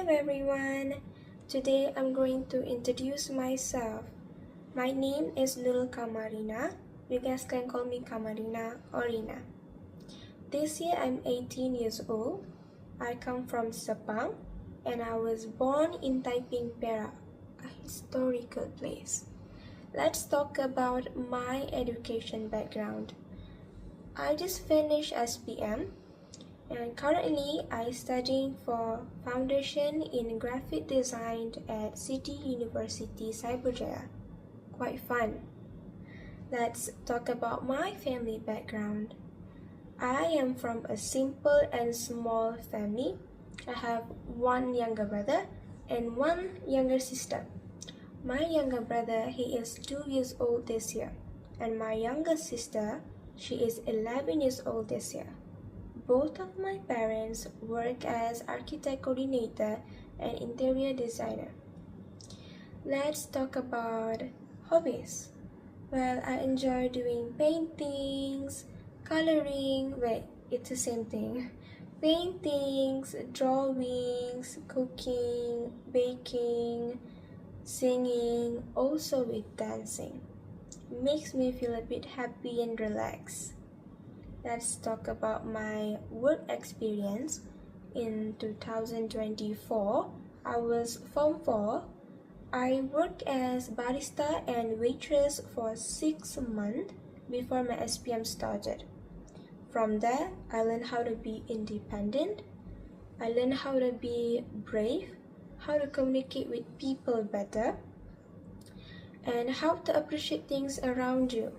Hello everyone! Today I'm going to introduce myself. My name is Nurul Kamarina. You guys can call me Kamarina or Rina. This year I'm 18 years old. I come from Sepang and I was born in Taiping, Perak, a historical place. Let's talk about my education background. I just finished SPM and currently I studying for foundation in graphic design at City University Cyberjaya. Quite fun. Let's talk about my family background. I am from a simple and small family. I have one younger brother and one younger sister. My younger brother, he is 2 years old this year, and my younger sister, she is 11 years old this year. Both of my parents work as architect coordinator and interior designer. Let's talk about hobbies. Well, I enjoy doing paintings, coloring, it's the same thing. Paintings, drawings, cooking, baking, singing, also with dancing. It makes me feel a bit happy and relaxed. Let's talk about my work experience. In 2024, I was Form 4. I worked as barista and waitress for 6 months before my SPM started. From there, I learned how to be independent. I learned how to be brave, how to communicate with people better, and how to appreciate things around you.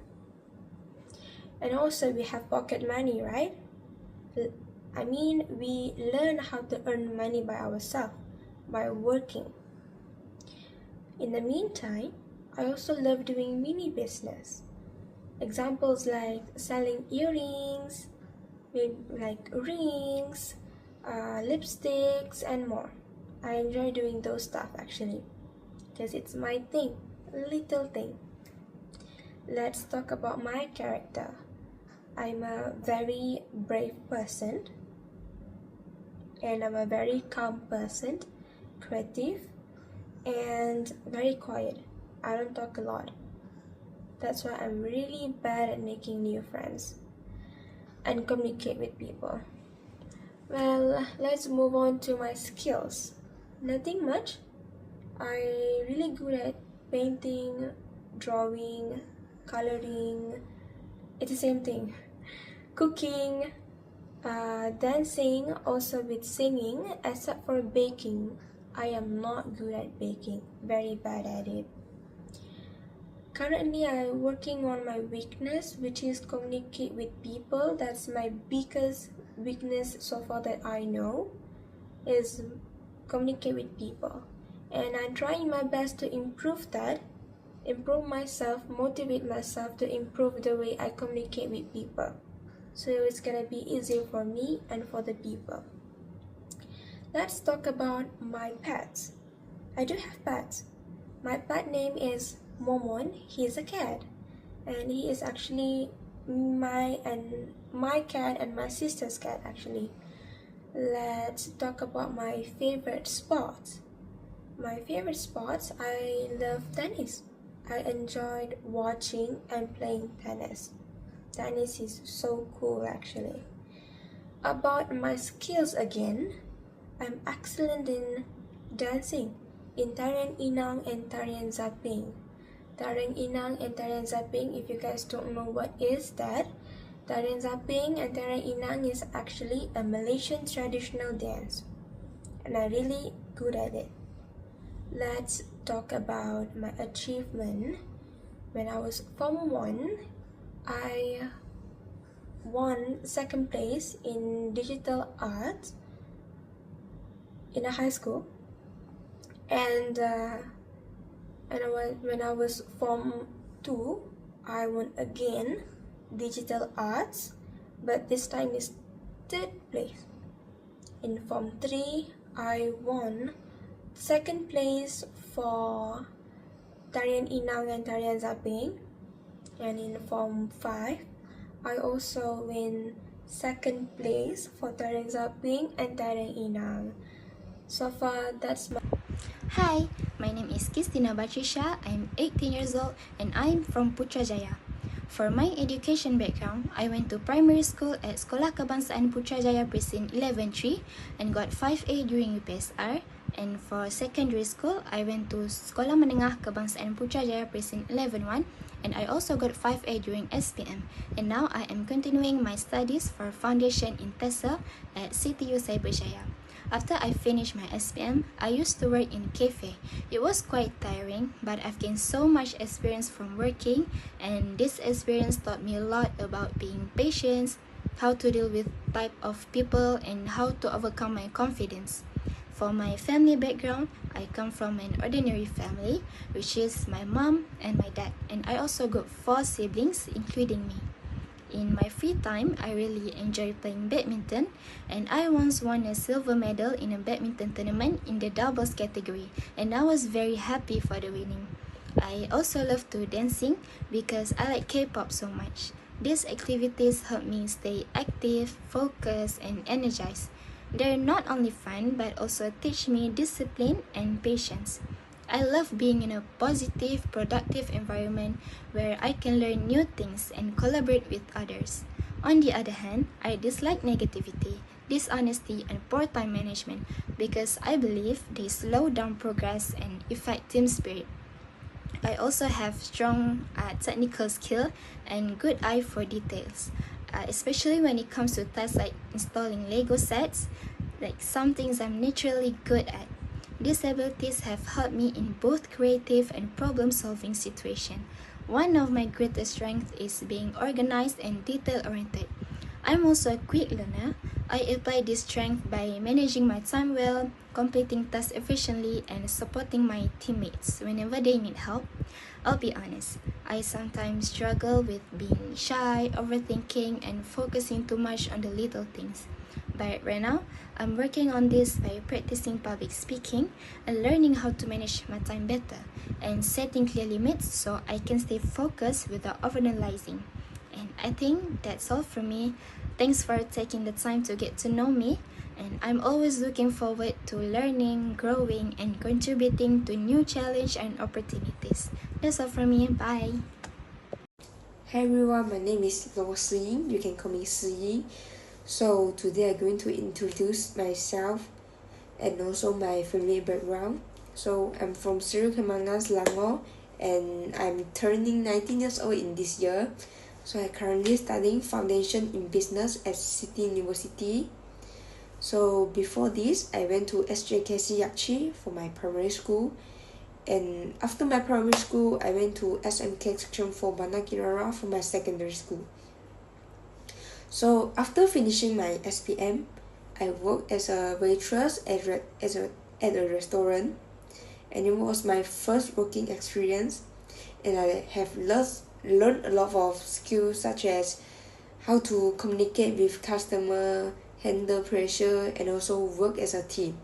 And also we have pocket money, right? We learn how to earn money by ourselves, by working. In the meantime, I also love doing mini business. Examples like selling earrings, maybe like rings, lipsticks, and more. I enjoy doing those stuff actually, because it's my thing, a little thing. Let's talk about my character. I'm a very brave person and I'm a very calm person, creative and very quiet. I don't talk a lot. That's why I'm really bad at making new friends and communicate with people. Well, let's move on to my skills. Nothing much. I'm really good at painting, drawing, coloring. It's the same thing. Cooking, dancing, also with singing, except for baking. I am not good at baking, very bad at it. Currently, I'm working on my weakness, which is communicate with people. That's my biggest weakness so far that I know, is communicate with people. And I'm trying my best to improve that, improve myself, motivate myself to improve the way I communicate with people. So it's gonna be easier for me and for the people. Let's talk about my pets. I do have pets. My pet name is Momon. He is a cat, and he is actually my cat and my sister's cat actually. Let's talk about my favorite sports. My favorite sports, I love tennis. I enjoyed watching and playing tennis. Tennis is so cool actually. About my skills again, I'm excellent in dancing, in Tarian Inang and Tarian Zaping. Tarian Inang and Tarian Zaping, if you guys don't know what is that, Tarian Zaping and Tarian Inang is actually a Malaysian traditional dance, and I'm really good at it. Let's talk about my achievement. When I was Form 1, I won 2nd place in digital art in a high school, and when I was Form 2, I won again digital arts, but this time is 3rd place. In Form 3, I won 2nd place for Tarian Inang and Tarian Zaping, and in Form 5, I also win 2nd place for Tarian Zaping and Tarian Inang. So far, that's my. Hi, my name is Kistina Batrisha. I'm 18 years old and I'm from Putrajaya. For my education background, I went to primary school at Sekolah Kebangsaan Putrajaya Precinct 11-3 and got 5A during UPSR. And for secondary school, I went to Sekolah Menengah Kebangsaan Putrajaya Precinct 11-1 and I also got 5A during SPM. And now I am continuing my studies for Foundation in TESA at CTU Cyberjaya. After I finished my SPM, I used to work in a cafe. It was quite tiring, but I've gained so much experience from working, and this experience taught me a lot about being patient, how to deal with type of people, and how to overcome my confidence. For my family background, I come from an ordinary family, which is my mom and my dad, and I also got 4 siblings, including me. In my free time, I really enjoy playing badminton, and I once won a silver medal in a badminton tournament in the doubles category, and I was very happy for the winning. I also love to dancing because I like K-pop so much. These activities help me stay active, focused, and energized. They're not only fun but also teach me discipline and patience. I love being in a positive, productive environment where I can learn new things and collaborate with others. On the other hand, I dislike negativity, dishonesty, and poor time management because I believe they slow down progress and affect team spirit. I also have strong technical skill and good eye for details, especially when it comes to tasks like installing Lego sets, like some things I'm naturally good at. These abilities have helped me in both creative and problem-solving situations. One of my greatest strengths is being organized and detail-oriented. I'm also a quick learner. I apply this strength by managing my time well, completing tasks efficiently, and supporting my teammates whenever they need help. I'll be honest, I sometimes struggle with being shy, overthinking, and focusing too much on the little things. But right now, I'm working on this by practicing public speaking and learning how to manage my time better and setting clear limits so I can stay focused without overanalyzing. And I think that's all from me. Thanks for taking the time to get to know me. And I'm always looking forward to learning, growing, and contributing to new challenge and opportunities. That's all from me. Bye. Hi everyone, my name is Lo Siying. You can call me Siyi. So today I'm going to introduce myself and also my family background. So I'm from Seru Kemangan, Selangor, and I'm turning 19 years old in this year. So I'm currently studying Foundation in Business at City University. So before this, I went to SJKC Yakchi for my primary school. And after my primary school, I went to SMK Section 4 Banda Kirara for my secondary school. So after finishing my SPM, I worked as a waitress at a restaurant, and it was my first working experience, and I have learned a lot of skills such as how to communicate with customer, handle pressure, and also work as a team.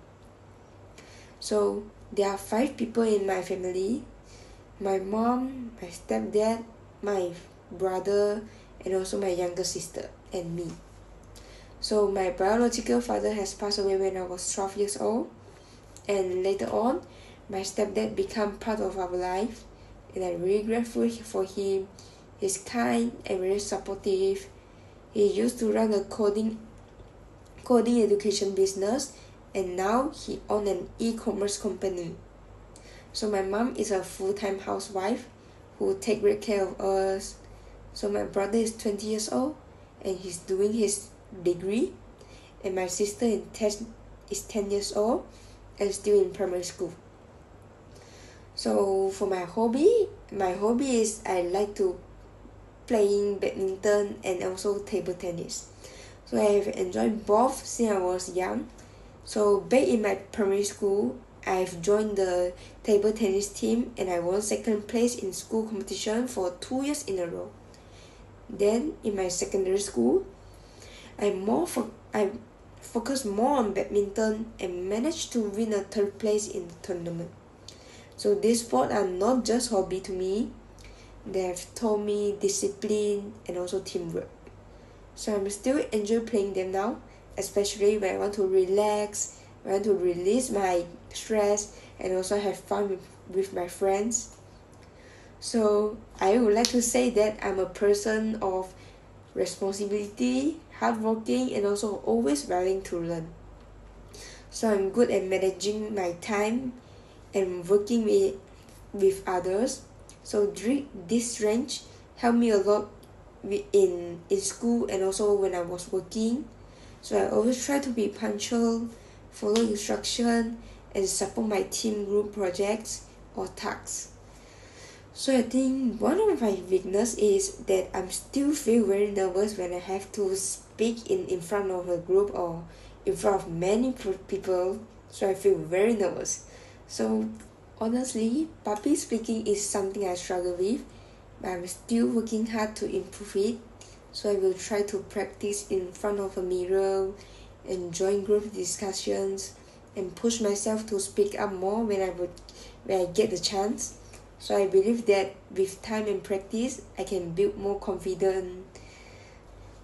So there are 5 people in my family: my mom, my stepdad, my brother, and also my younger sister and me. So my biological father has passed away when I was 12 years old, and later on my stepdad became part of our life, and I'm really grateful for him. He's kind and very supportive. He used to run a coding education business, and now he owns an e-commerce company. So my mom is a full-time housewife who takes great care of us. So my brother is 20 years old and he's doing his degree, and my sister is 10 years old and still in primary school. So for my hobby is I like to playing badminton and also table tennis. So I have enjoyed both since I was young. So back in my primary school, I've joined the table tennis team and I won second place in school competition for 2 years in a row. Then in my secondary school, I focused more on badminton and managed to win a third place in the tournament. So these sports are not just hobby to me, they have taught me discipline and also teamwork. So I'm still enjoy playing them now, especially when I want to relax I want to release my stress and also have fun with my friends. So I would like to say that I'm a person of responsibility, hardworking, and also always willing to learn. So I'm good at managing my time and working with others. So during this range helped me a lot in school and also when I was working. So I always try to be punctual, follow instruction, and support my team group projects or tasks. So I think one of my weakness is that I'm still feel very nervous when I have to speak in front of a group or in front of many people. So I feel very nervous. So honestly, public speaking is something I struggle with, but I'm still working hard to improve it. So I will try to practice in front of a mirror and join group discussions and push myself to speak up more when I get the chance. So I believe that with time and practice, I can build more confidence.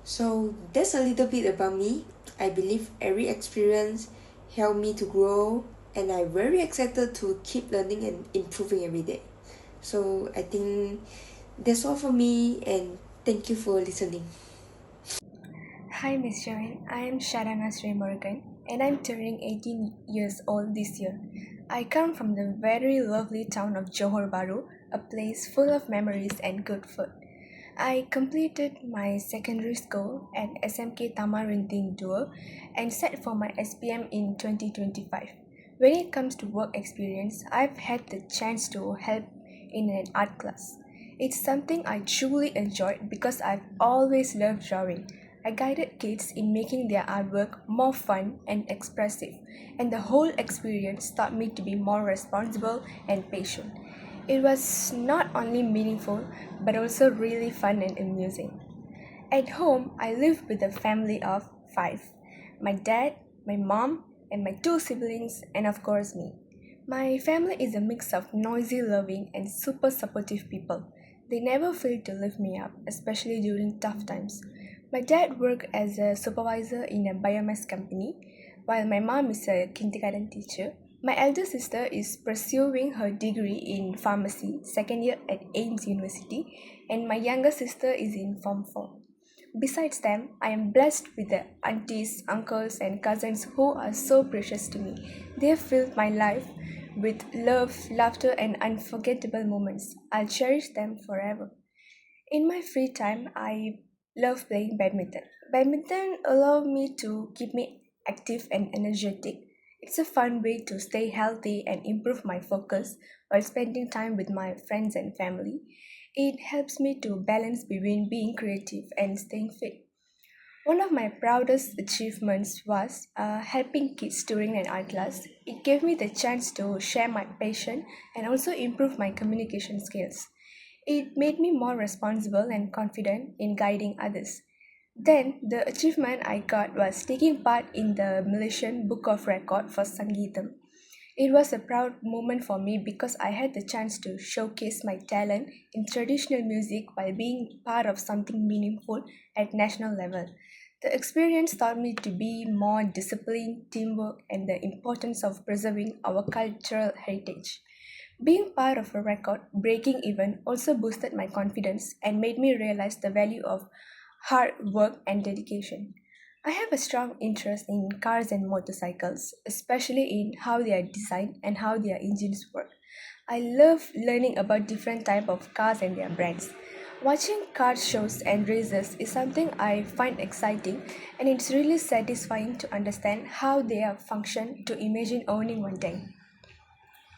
So that's a little bit about me. I believe every experience helped me to grow, and I'm very excited to keep learning and improving every day. So I think that's all for me, and thank you for listening. Hi, Miss Joanne. I am Sharana Sri Morgan, and I'm turning 18 years old this year. I come from the very lovely town of Johor Bahru, a place full of memories and good food. I completed my secondary school at SMK Tamarinding Dua and set for my SPM in 2025. When it comes to work experience, I've had the chance to help in an art class. It's something I truly enjoyed because I've always loved drawing. I guided kids in making their artwork more fun and expressive, and the whole experience taught me to be more responsible and patient. It was not only meaningful but also really fun and amusing. At home, I live with a family of five: my dad, my mom, and my two siblings, and of course, me. My family is a mix of noisy, loving, and super supportive people. They never fail to lift me up, especially during tough times. My dad worked as a supervisor in a biomass company, while my mom is a kindergarten teacher. My elder sister is pursuing her degree in pharmacy, second year at Ames University, and my younger sister is in Form 4. Besides them, I am blessed with the aunties, uncles, and cousins who are so precious to me. They have filled my life with love, laughter, and unforgettable moments. I'll cherish them forever. In my free time, I love playing badminton. Badminton allows me to keep me active and energetic. It's a fun way to stay healthy and improve my focus while spending time with my friends and family. It helps me to balance between being creative and staying fit. One of my proudest achievements was helping kids during an art class. It gave me the chance to share my passion and also improve my communication skills. It made me more responsible and confident in guiding others. Then, the achievement I got was taking part in the Malaysian Book of Record for Sangeetam. It was a proud moment for me because I had the chance to showcase my talent in traditional music while being part of something meaningful at national level. The experience taught me to be more disciplined, teamwork, and the importance of preserving our cultural heritage. Being part of a record breaking event also boosted my confidence and made me realize the value of hard work and dedication. I have a strong interest in cars and motorcycles, especially in how they are designed and how their engines work. I love learning about different type of cars and their brands. Watching car shows and races is something I find exciting, and it's really satisfying to understand how they are function to imagine owning one day.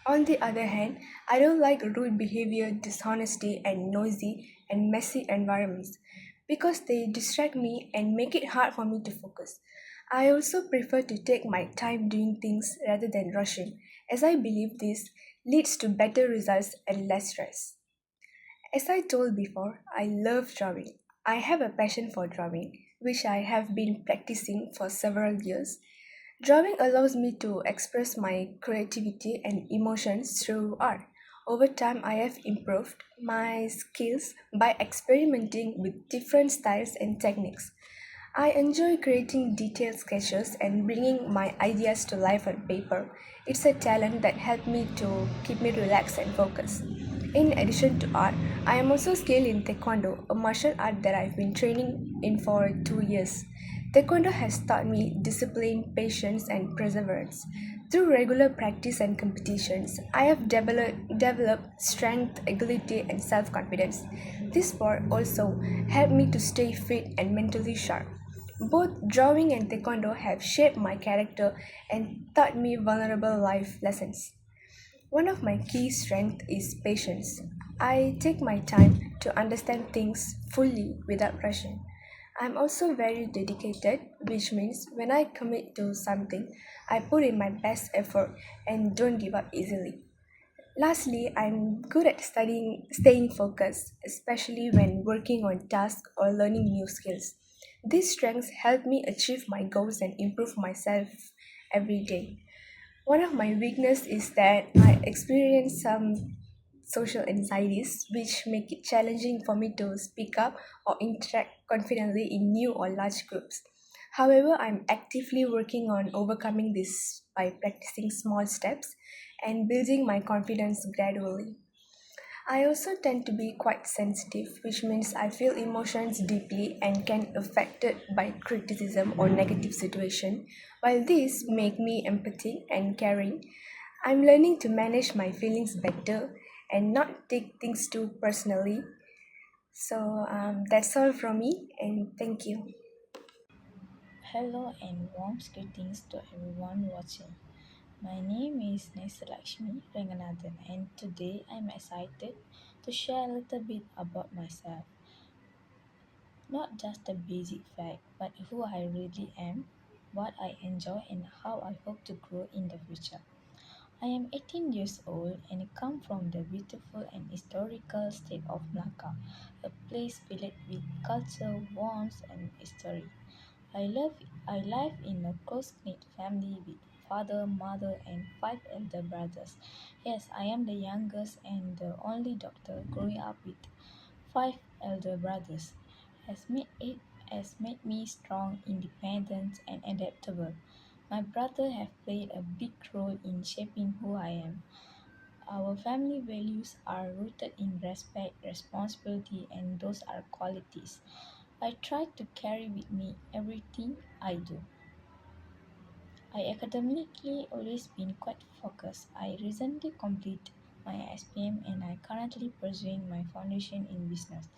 On the other hand, I don't like rude behavior, dishonesty, and noisy and messy environments because they distract me and make it hard for me to focus. I also prefer to take my time doing things rather than rushing, as I believe this leads to better results and less stress. As I told before, I love drawing. I have a passion for drawing, which I have been practicing for several years. Drawing allows me to express my creativity and emotions through art. Over time, I have improved my skills by experimenting with different styles and techniques. I enjoy creating detailed sketches and bringing my ideas to life on paper. It's a talent that helped me to keep me relaxed and focused. In addition to art, I am also skilled in Taekwondo, a martial art that I've been training in for 2 years. Taekwondo has taught me discipline, patience, and perseverance. Through regular practice and competitions, I have developed strength, agility, and self confidence. This sport also helped me to stay fit and mentally sharp. Both drawing and taekwondo have shaped my character and taught me vulnerable life lessons. One of my key strengths is patience. I take my time to understand things fully without rushing. I'm also very dedicated, which means when I commit to something, I put in my best effort and don't give up easily. Lastly, I'm good at staying focused, especially when working on tasks or learning new skills. These strengths help me achieve my goals and improve myself every day. One of my weaknesses is that I experience some social anxieties, which make it challenging for me to speak up or interact confidently in new or large groups. However, I'm actively working on overcoming this by practicing small steps and building my confidence gradually. I also tend to be quite sensitive, which means I feel emotions deeply and can affected by criticism or negative situation. While these make me empathic and caring, I'm learning to manage my feelings better and not take things too personally. So that's all from me, and thank you. Hello and warm greetings to everyone watching. My name is Nesalakshmi Ranganathan and today I'm excited to share a little bit about myself. Not just a basic fact, but who I really am, what I enjoy and how I hope to grow in the future. I am 18 years old and I come from the beautiful and historical state of Melaka, a place filled with culture, warmth and history. I live I live in a close-knit family with father, mother, and five elder brothers. Yes, I am the youngest and the only daughter growing up with five elder brothers. Has made it has made me strong, independent, and adaptable. My brother have played a big role in shaping who I am. Our family values are rooted in respect, responsibility, and those are qualities I try to carry with me everything I do. I academically always been quite focused. I recently completed my SPM and I currently pursuing my foundation in business.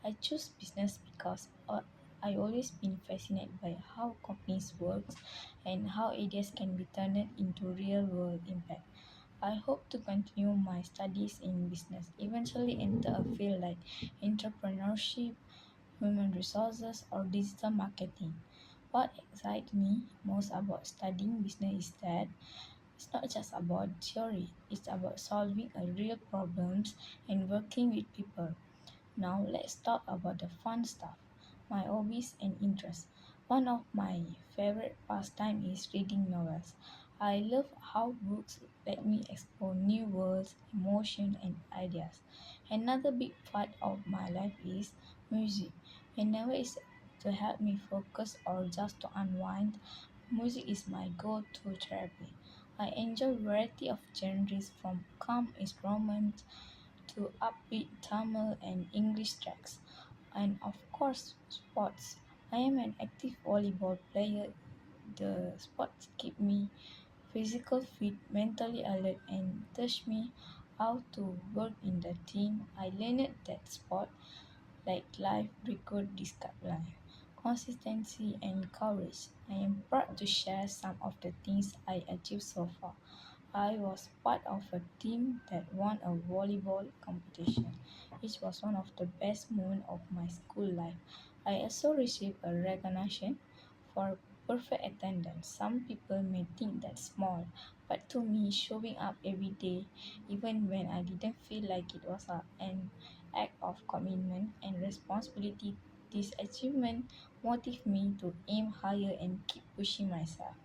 I choose business because I always been fascinated by how companies work and how ideas can be turned into real world impact. I hope to continue my studies in business, eventually enter a field like entrepreneurship, human resources, or digital marketing. What excites me most about studying business is that it's not just about theory, it's about solving a real problems and working with people. Now let's talk about the fun stuff, my hobbies and interests. One of my favorite pastime is reading novels. I love how books let me explore new worlds, emotions, and ideas. Another big part of my life is music. Whenever it's to help me focus or just to unwind, music is my go-to therapy. I enjoy variety of genres from calm instruments to upbeat Tamil and English tracks, and of course, sports. I am an active volleyball player. The sports keep me physical fit, mentally alert, and teach me how to work in the team. I learned that sport, like life, record discipline, consistency, and courage. I am proud to share some of the things I achieved so far. I was part of a team that won a volleyball competition, which was one of the best moments of my school life. I also received a recognition for perfect attendance. Some people may think that's small, but to me, showing up every day, even when I didn't feel like it was an act of commitment and responsibility, this achievement motivated me to aim higher and keep pushing myself,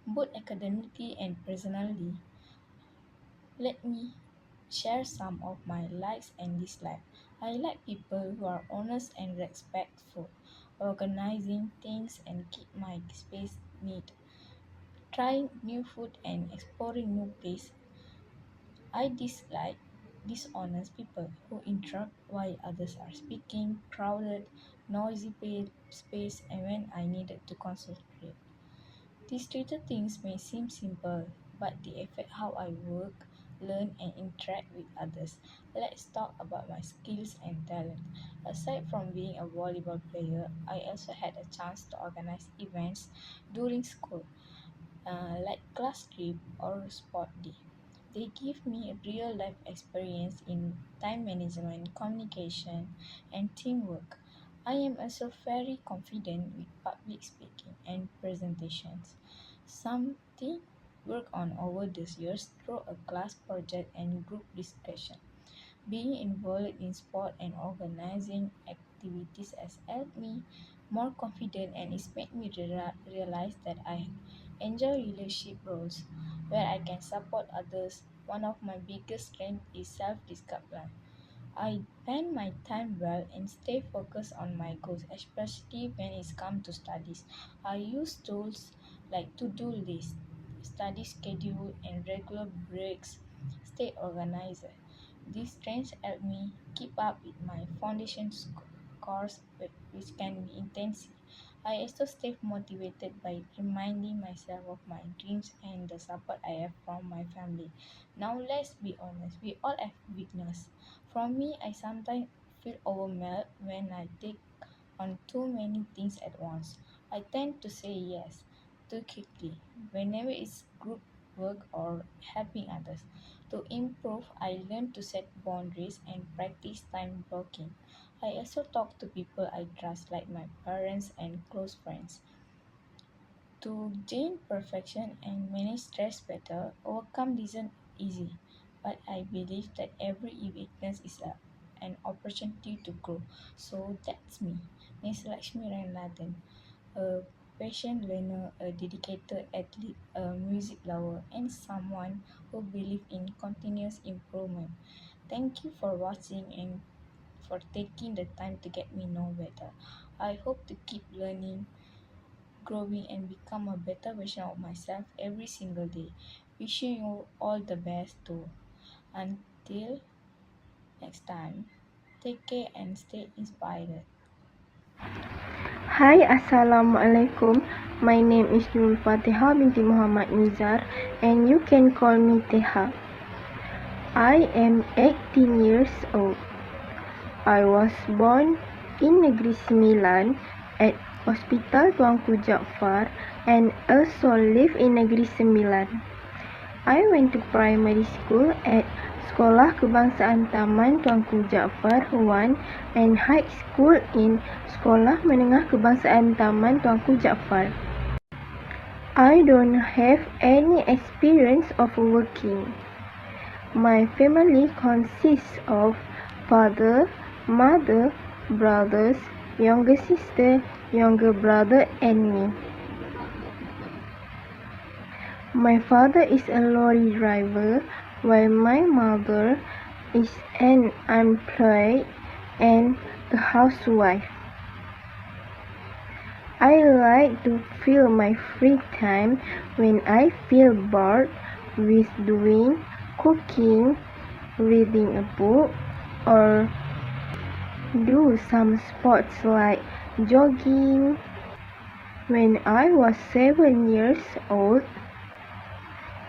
both academically and personally. Let me share some of my likes and dislikes. I like people who are honest and respectful. organizing things and keep my space neat, trying new food and exploring new places. I dislike dishonest people who interrupt while others are speaking, crowded, noisy space, and when I needed to concentrate. These little things may seem simple, but they affect how I work, learn, and interact with others. Let's talk about my skills and talent. Aside from being a volleyball player, I also had a chance to organize events during school, like class trip or sport day. They give me a real life experience in time management, communication, and teamwork. I am also very confident with public speaking and presentations, something worked on over these years through a class project and group discussion. Being involved in sport and organizing activities has helped me more confident, and it's made me realize that I enjoy leadership roles where I can support others. One of my biggest strengths is self-discipline. I plan my time well and stay focused on my goals, especially when it's come to studies. I use tools like to-do list, study schedule, and regular breaks. Stay organized. These trends help me keep up with my foundation course, which can be intensive. I also stay motivated by reminding myself of my dreams and the support I have from my family. Now, let's be honest, we all have weakness. For me, I sometimes feel overwhelmed when I take on too many things at once. I tend to say yes too quickly whenever it's group work or helping others. To improve, I learn to set boundaries and practice time blocking. I also talk to people I trust, like my parents and close friends. To gain perfection and manage stress better, overcome isn't easy, but I believe that every weakness is an opportunity to grow. So that's me, Miss Lakshmi Ranathan, a patient learner, a dedicated athlete, a music lover, and someone who believes in continuous improvement. Thank you for watching and for taking the time to get me know better. I hope to keep learning, growing, and become a better version of myself every single day. Wishing you all the best too. Until next time, take care and stay inspired. Hi, Assalamualaikum. My name is Nur Fatiha binti Muhammad Nizar, and you can call me Teha. I am 18 years old. I was born in Negeri Sembilan at Hospital Tuanku Jaafar and also live in Negeri Sembilan. I went to primary school at Sekolah Kebangsaan Taman Tuanku Jaafar 1 and high school in Sekolah Menengah Kebangsaan Taman Tuanku Jaafar. I don't have any experience of working. My family consists of father, mother, brothers, younger sister, younger brother, and me. My father is a lorry driver, while my mother is an unemployed and a housewife. I like to fill my free time when I feel bored with doing cooking, reading a book, or do some sports like jogging. When I was 7 years old,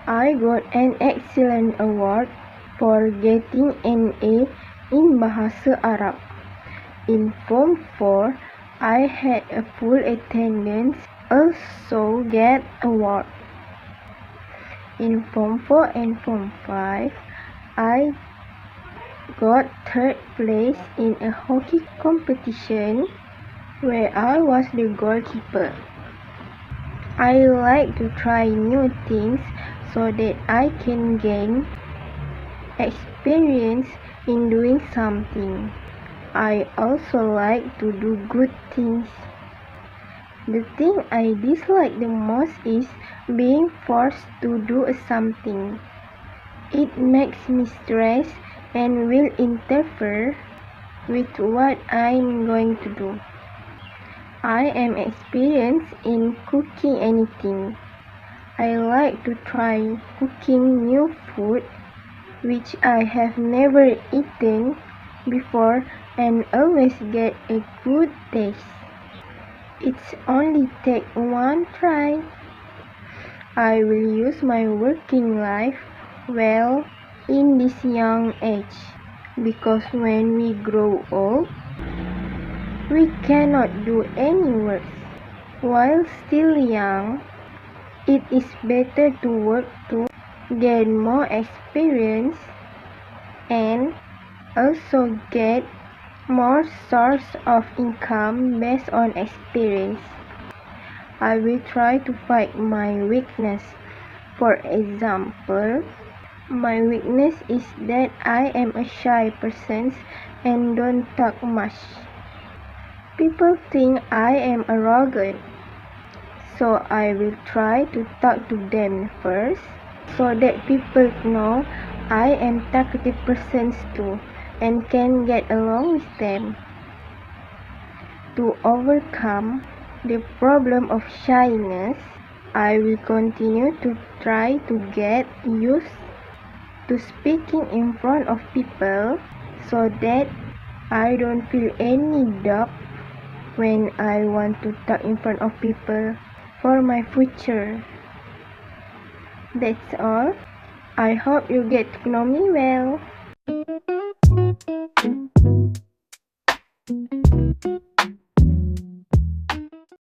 I got an excellent award for getting an A in Bahasa Arab. In Form 4, I had a full attendance, also get award. In Form 4 and Form 5, I got third place in a hockey competition where I was the goalkeeper. I like to try new things so that I can gain experience in doing something. I also like to do good things. The thing I dislike the most is being forced to do something. It makes me stress and will interfere with what I'm going to do. I am experienced in cooking anything. I like to try cooking new food which I have never eaten before and always get a good taste. It's only take one try. I will use my working life well in this young age because when we grow old, we cannot do any work. While still young, it is better to work to gain more experience and also get more source of income based on experience. I will try to fight my weakness. For example, my weakness is that I am a shy person and don't talk much. People think I am arrogant, so I will try to talk to them first so that people know I am talkative person too and can get along with them. To overcome the problem of shyness, I will continue to try to get used to speaking in front of people so that I don't feel any doubt when I want to talk in front of people for my future. That's all. I hope you get to know me well.